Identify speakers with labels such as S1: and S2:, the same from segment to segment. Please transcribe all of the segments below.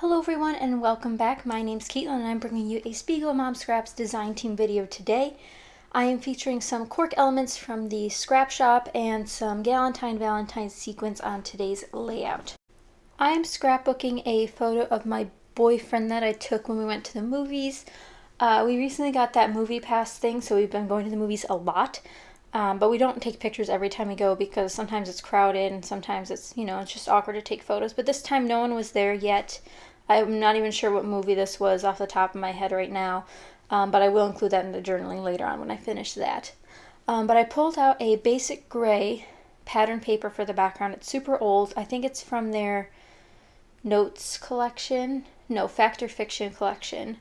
S1: Hello everyone and welcome back. My name's Katelyn and I'm bringing you a Spiegel Mom Scraps design team video today. I am featuring some cork elements from the scrap shop and some Valentine sequins on today's layout. I am scrapbooking a photo of my boyfriend that I took when we went to the movies. We recently got that movie pass thing, so we've been going to the movies a lot. But we don't take pictures every time we go because sometimes it's crowded and sometimes it's just awkward to take photos. But this time no one was there yet. I'm not even sure what movie this was off the top of my head right now, but I will include that in the journaling later on when I finish that. But I pulled out a basic gray pattern paper for the background. It's super old. I think it's from their notes collection. No, Fact or Fiction collection,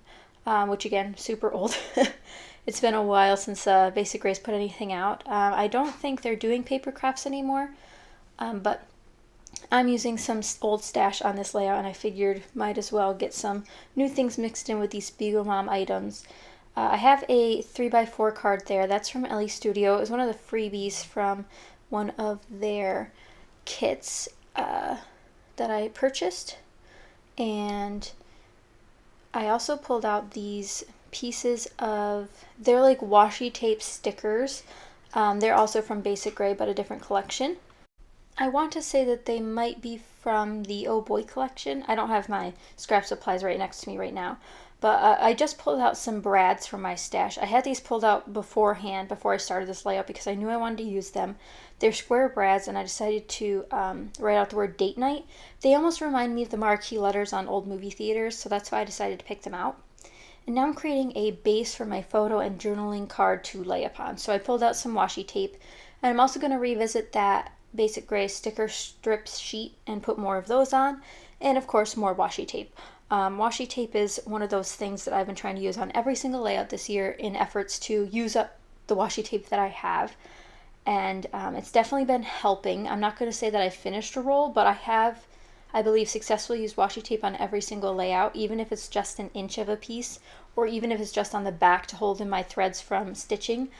S1: which again, super old. It's been a while since Basic Gray's put anything out. I don't think they're doing paper crafts anymore, but I'm using some old stash on this layout, and I figured might as well get some new things mixed in with these Spiegel Mom items. I have a 3x4 card there. That's from Ellie Studio. It was one of the freebies from one of their kits that I purchased. And I also pulled out these pieces of, they're like washi tape stickers. They're also from Basic Gray, but a different collection. I want to say that they might be from the Oh Boy collection. I don't have my scrap supplies right next to me right now, but I just pulled out some brads from my stash. I had these pulled out beforehand, before I started this layout, because I knew I wanted to use them. They're square brads, and I decided to write out the word date night. They almost remind me of the marquee letters on old movie theaters, so that's why I decided to pick them out. And now I'm creating a base for my photo and journaling card to lay upon. So I pulled out some washi tape, and I'm also going to revisit that Basic Gray sticker strips sheet and put more of those on, and of course more washi tape. Washi tape is one of those things that I've been trying to use on every single layout this year in efforts to use up the washi tape that I have, and it's definitely been helping. I'm not going to say that I finished a roll, but I have, I believe, successfully used washi tape on every single layout, even if it's just an inch of a piece, or even if it's just on the back to hold in my threads from stitching.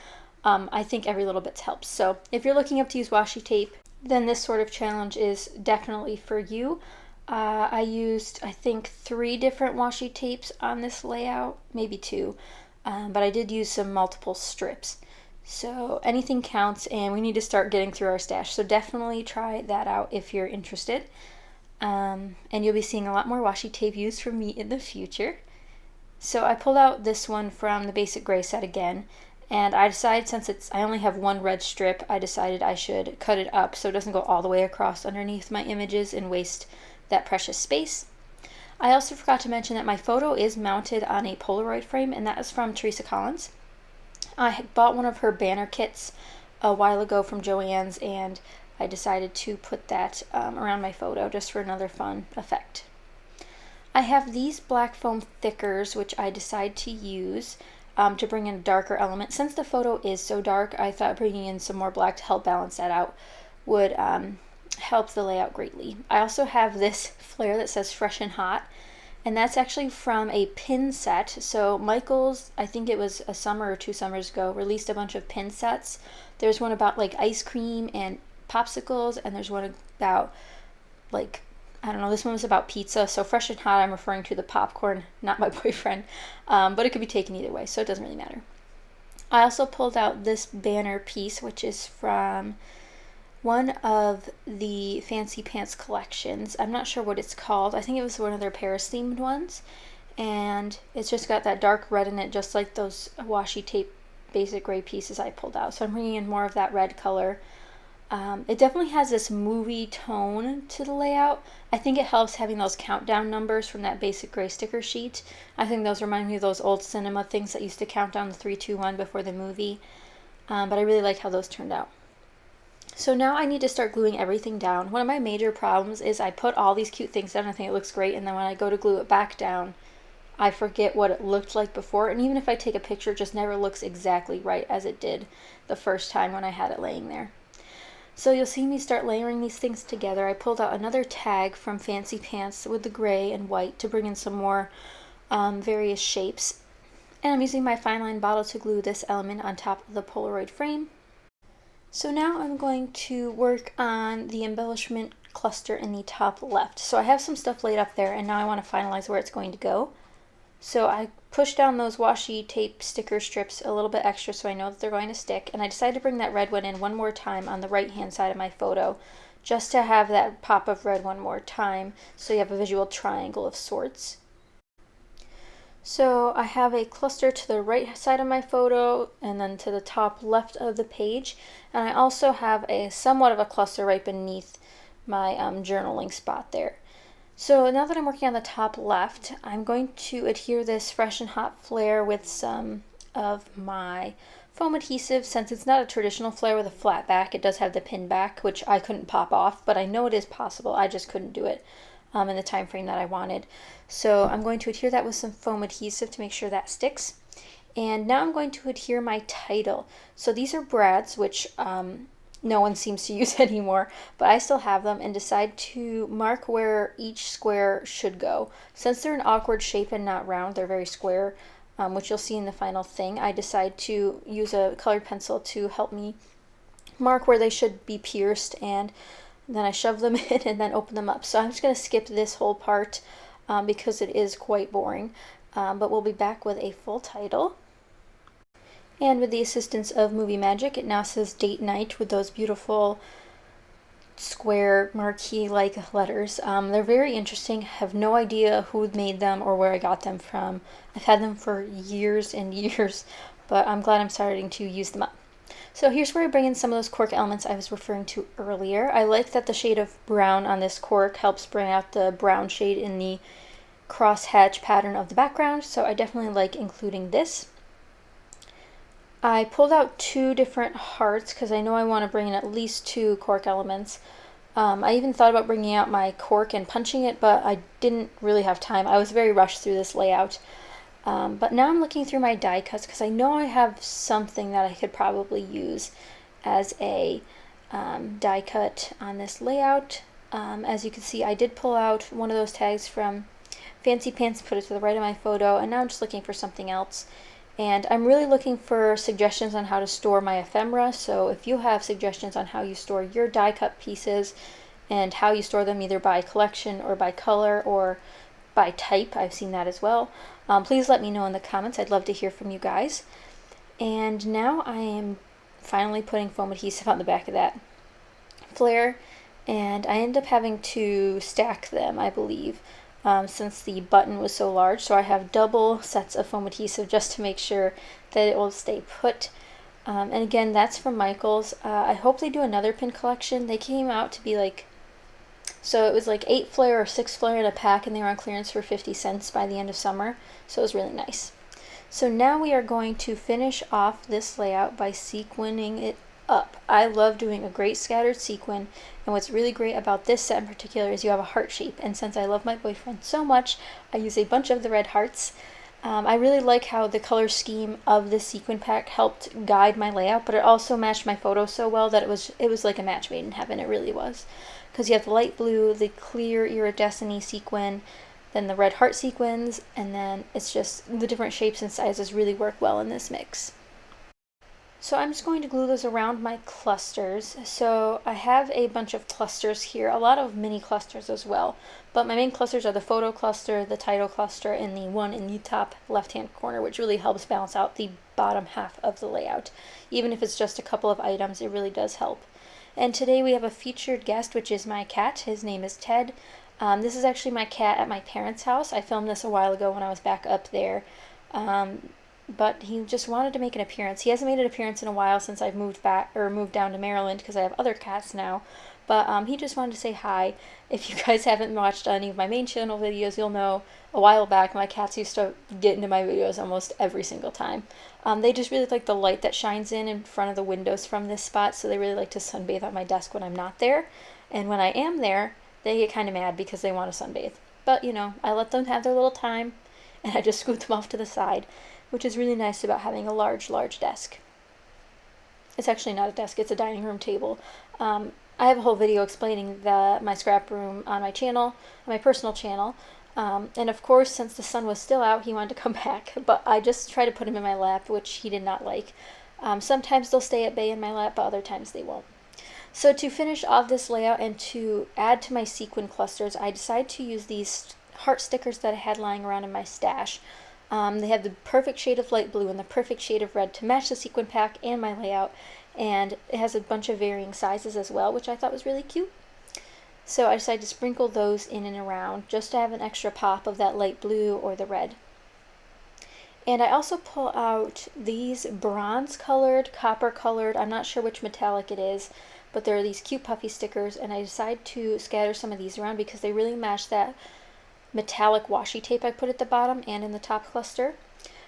S1: I think every little bit helps. So if you're looking up to use washi tape, then this sort of challenge is definitely for you. I used, I think, 3 different washi tapes on this layout, maybe 2, but I did use some multiple strips. So anything counts, and we need to start getting through our stash. So definitely try that out if you're interested. And you'll be seeing a lot more washi tape used from me in the future. So I pulled out this one from the Basic Gray set again. And I decided, since I only have one red strip, I decided I should cut it up so it doesn't go all the way across underneath my images and waste that precious space. I also forgot to mention that my photo is mounted on a Polaroid frame, and that is from Teresa Collins. I bought one of her banner kits a while ago from Joann's, and I decided to put that around my photo just for another fun effect. I have these black foam thickers, which I decided to use to bring in a darker element. Since the photo is so dark, I thought bringing in some more black to help balance that out would help the layout greatly. I also have this flare that says Fresh and Hot, and that's actually from a pin set. So Michaels, I think it was a summer or 2 summers ago, released a bunch of pin sets. There's one about like ice cream and popsicles, and there's one about like, I don't know, this one was about pizza. So Fresh and Hot, I'm referring to the popcorn, not my boyfriend. But it could be taken either way, so it doesn't really matter. I also pulled out this banner piece, which is from one of the Fancy Pants collections. I'm not sure what it's called. I think it was one of their Paris-themed ones. And it's just got that dark red in it, just like those washi tape Basic Gray pieces I pulled out. So I'm bringing in more of that red color. It definitely has this movie tone to the layout. I think it helps having those countdown numbers from that Basic Gray sticker sheet. I think those remind me of those old cinema things that used to count down the 3, 2, 1 before the movie. But I really like how those turned out. So now I need to start gluing everything down. One of my major problems is I put all these cute things down and I think it looks great, and then when I go to glue it back down, I forget what it looked like before. And even if I take a picture, it just never looks exactly right as it did the first time when I had it laying there. So you'll see me start layering these things together. I pulled out another tag from Fancy Pants with the gray and white to bring in some more various shapes. And I'm using my fine line bottle to glue this element on top of the Polaroid frame. So now I'm going to work on the embellishment cluster in the top left. So I have some stuff laid up there, and now I want to finalize where it's going to go. So I pushed down those washi tape sticker strips a little bit extra so I know that they're going to stick, and I decided to bring that red one in one more time on the right hand side of my photo, just to have that pop of red one more time so you have a visual triangle of sorts. So I have a cluster to the right side of my photo and then to the top left of the page, and I also have a somewhat of a cluster right beneath my journaling spot there. So now that I'm working on the top left, I'm going to adhere this Fresh and Hot flare with some of my foam adhesive. Since it's not a traditional flare with a flat back, it does have the pin back, which I couldn't pop off, but I know it is possible. I just couldn't do it in the time frame that I wanted. So I'm going to adhere that with some foam adhesive to make sure that sticks. And now I'm going to adhere my title. So these are brads, which no one seems to use anymore, but I still have them, and decide to mark where each square should go. Since they're an awkward shape and not round, they're very square, which you'll see in the final thing. I decide to use a colored pencil to help me mark where they should be pierced, and then I shove them in and then open them up. So I'm just going to skip this whole part because it is quite boring, but we'll be back with a full title. And with the assistance of Movie Magic, it now says Date Night with those beautiful square marquee-like letters. They're very interesting. I have no idea who made them or where I got them from. I've had them for years and years, but I'm glad I'm starting to use them up. So here's where I bring in some of those cork elements I was referring to earlier. I like that the shade of brown on this cork helps bring out the brown shade in the crosshatch pattern of the background, so I definitely like including this. I pulled out two different hearts because I know I want to bring in at least two cork elements. I even thought about bringing out my cork and punching it, but I didn't really have time. I was very rushed through this layout. But now I'm looking through my die cuts because I know I have something that I could probably use as a die cut on this layout. As you can see, I did pull out one of those tags from Fancy Pants, put it to the right of my photo, and now I'm just looking for something else. And I'm really looking for suggestions on how to store my ephemera, so if you have suggestions on how you store your die cut pieces and how you store them either by collection or by color or by type, I've seen that as well, please let me know in the comments. I'd love to hear from you guys. And now I am finally putting foam adhesive on the back of that flare, and I end up having to stack them, I believe. Since the button was so large, so I have double sets of foam adhesive just to make sure that it will stay put. And again, that's from Michaels. I hope they do another pin collection. They came out to be like, so it was like 8 flare or 6 flare in a pack, and they were on clearance for 50 cents by the end of summer, so it was really nice. So now we are going to finish off this layout by sequining it up. I love doing a great scattered sequin, and what's really great about this set in particular is you have a heart shape, and since I love my boyfriend so much, I use a bunch of the red hearts. I really like how the color scheme of this sequin pack helped guide my layout, but it also matched my photo so well that it was like a match made in heaven. It really was, because you have the light blue, the clear iridescent sequin, then the red heart sequins, and then it's just the different shapes and sizes really work well in this mix. So I'm just going to glue those around my clusters. So I have a bunch of clusters here, a lot of mini clusters as well, but my main clusters are the photo cluster, the title cluster, and the one in the top left-hand corner, which really helps balance out the bottom half of the layout. Even if it's just a couple of items, it really does help. And today we have a featured guest, which is my cat. His name is Ted. This is actually my cat at my parents' house. I filmed this a while ago when I was back up there. But he just wanted to make an appearance. He hasn't made an appearance in a while since I've moved down to Maryland because I have other cats now. But he just wanted to say hi. If you guys haven't watched any of my main channel videos, you'll know a while back my cats used to get into my videos almost every single time. They just really like the light that shines in front of the windows from this spot, so they really like to sunbathe on my desk when I'm not there. And when I am there, they get kind of mad because they want to sunbathe. But, you know, I let them have their little time, and I just scoot them off to the side, which is really nice about having a large desk. It's actually not a desk, it's a dining room table. I have a whole video explaining my scrap room on my channel, on my personal channel. And of course, since the sun was still out, he wanted to come back, but I just try to put him in my lap, which he did not like. Sometimes they'll stay at bay in my lap, but other times they won't. So to finish off this layout and to add to my sequin clusters, I decided to use these heart stickers that I had lying around in my stash. They have the perfect shade of light blue and the perfect shade of red to match the sequin pack and my layout, and it has a bunch of varying sizes as well, which I thought was really cute. So I decided to sprinkle those in and around just to have an extra pop of that light blue or the red. And I also pull out these bronze colored, copper colored, I'm not sure which metallic it is, but there are these cute puffy stickers, and I decided to scatter some of these around because they really match that metallic washi tape I put at the bottom and in the top cluster.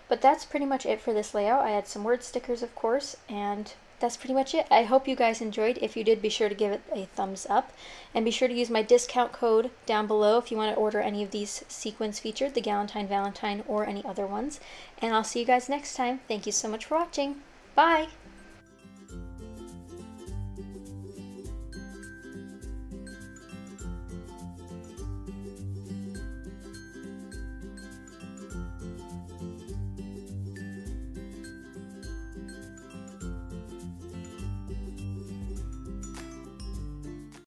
S1: But that's pretty much it for this layout. I had some word stickers, of course, and that's pretty much it. I hope you guys enjoyed. If you did, be sure to give it a thumbs up, and be sure to use my discount code down below if you want to order any of these sequins featured, the Galentine, Valentine, or any other ones. And I'll see you guys next time. Thank you so much for watching. Bye!